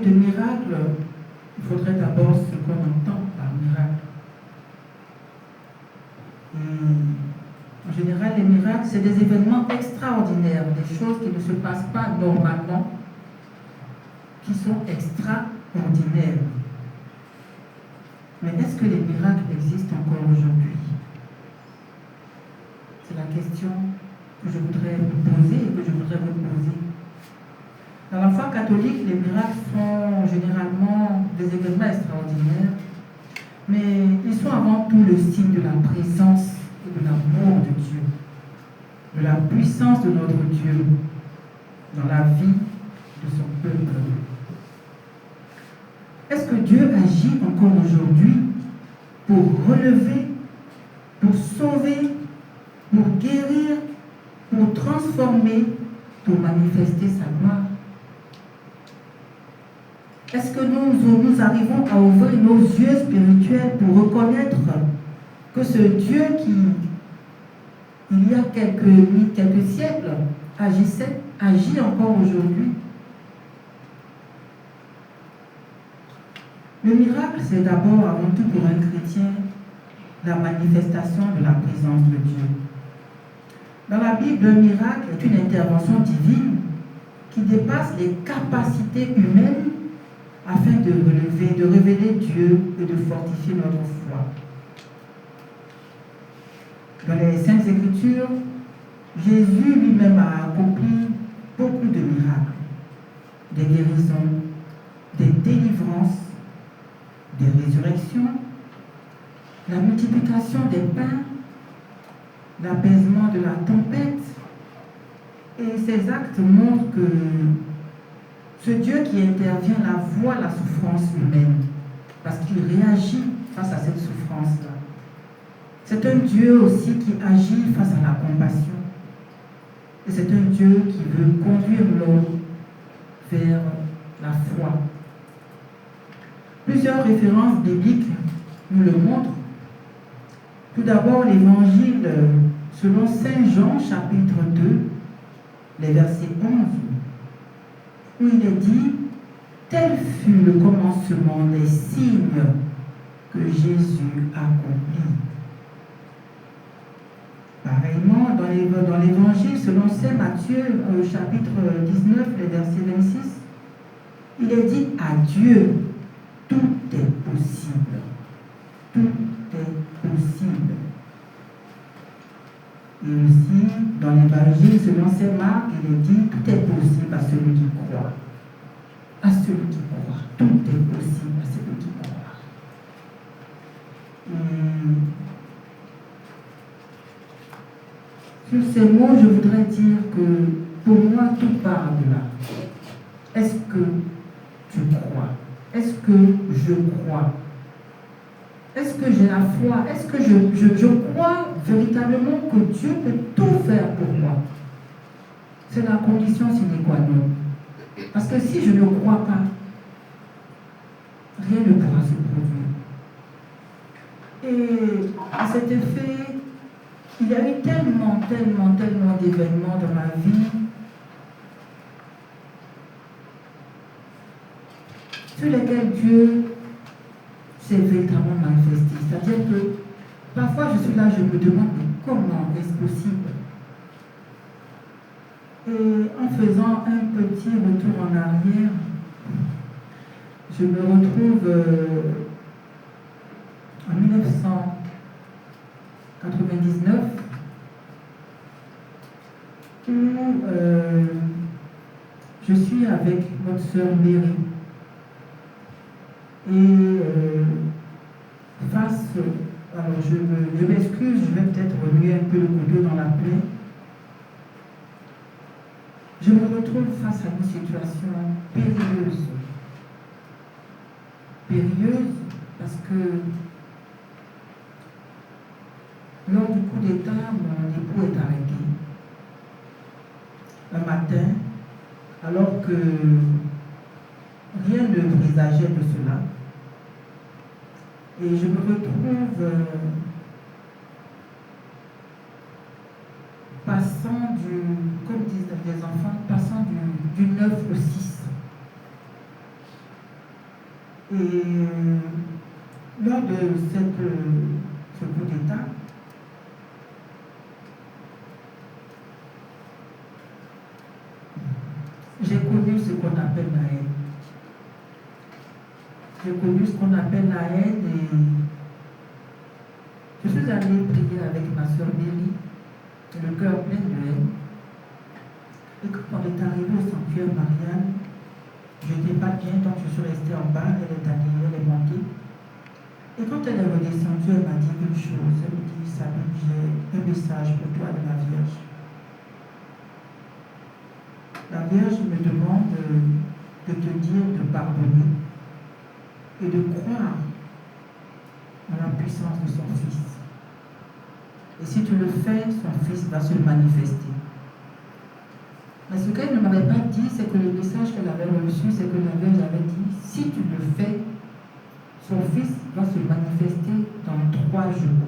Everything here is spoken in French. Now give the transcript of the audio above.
de miracle, il faudrait d'abord ce qu'on entend par miracle. En général, les miracles, c'est des événements extraordinaires, des choses qui ne se passent pas normalement, qui sont extraordinaires. Mais est-ce que les miracles existent encore aujourd'hui? C'est la question que je voudrais vous poser et que je voudrais vous poser. Dans la foi catholique, les miracles sont généralement des événements extraordinaires, mais ils sont avant tout le signe de la présence et de l'amour de Dieu, de la puissance de notre Dieu dans la vie de son peuple. Est-ce que Dieu agit encore aujourd'hui pour relever, pour sauver, pour guérir, pour transformer, pour manifester sa gloire? Est-ce que nous arrivons à ouvrir nos yeux spirituels pour reconnaître que ce Dieu qui, il y a quelques siècles, agit encore aujourd'hui? Le miracle, c'est d'abord, avant tout pour un chrétien, la manifestation de la présence de Dieu. Dans la Bible, un miracle est une intervention divine qui dépasse les capacités humaines afin de révéler Dieu et de fortifier notre foi. Dans les Saintes Écritures, Jésus lui-même a accompli beaucoup de miracles, des guérisons, des délivrances, des résurrections, la multiplication des pains, l'apaisement de la tempête. Et ces actes montrent que ce Dieu qui intervient là voit la souffrance humaine, parce qu'il réagit face à cette souffrance-là. C'est un Dieu aussi qui agit face à la compassion. Et c'est un Dieu qui veut conduire l'homme vers la foi. Plusieurs références bibliques nous le montrent. Tout d'abord, l'évangile selon Saint Jean, chapitre 2, les versets 11, où il est dit « Tel fut le commencement des signes que Jésus accomplit. » Pareillement, dans l'évangile selon Saint Matthieu, chapitre 19, les versets 26, il est dit « À Dieu, tout est possible. Tout est possible. » Et aussi, dans l'évangile selon Saint Marc, il est dit « Tout est possible à celui qui croit. » À celui qui croit. Tout est possible à celui qui croit. Sur ces mots, je voudrais dire que pour moi, tout part de là. Est-ce que tu crois? Est-ce que je crois? Est-ce que j'ai la foi? Est-ce que je crois véritablement que Dieu peut tout faire pour moi? C'est la condition sine qua non. Parce que si je ne crois pas, rien ne pourra se produire. Et à cet effet, il y a eu tellement d'événements dans ma vie sur lesquels Dieu s'est véritablement manifesté. C'est-à-dire que parfois je suis là, je me demande comment est-ce possible. Et en faisant un petit retour en arrière, je me retrouve en 1999 où je suis avec notre sœur Mary. Et alors je m'excuse, je vais peut-être remuer un peu le couteau dans la plaie. Je me retrouve face à une situation périlleuse. Périlleuse parce que lors du coup d'État, mon époux est arrêté. Un matin, alors que rien ne présageait de cela. Et je me retrouve passant comme disent les enfants, passant du 9 au 6. Et lors de ce coup d'État, j'ai connu ce qu'on appelle la haine. J'ai connu ce qu'on appelle la haine et je suis allée prier avec ma soeur Mary, le cœur plein de haine. Et quand on est arrivé au sanctuaire Marianne, je n'étais pas bien, donc je suis restée en bas, elle est allée, elle est montée. Et quand elle est redescendue, elle m'a dit une chose, elle me dit, Sabine, j'ai un message pour toi de la Vierge. La Vierge me demande de te dire de pardonner et de croire en la puissance de son Fils. Et si tu le fais, son Fils va se manifester. Mais ce qu'elle ne m'avait pas dit, c'est que le message qu'elle avait reçu, c'est que la Vierge avait dit, si tu le fais, son Fils va se manifester dans 3 jours.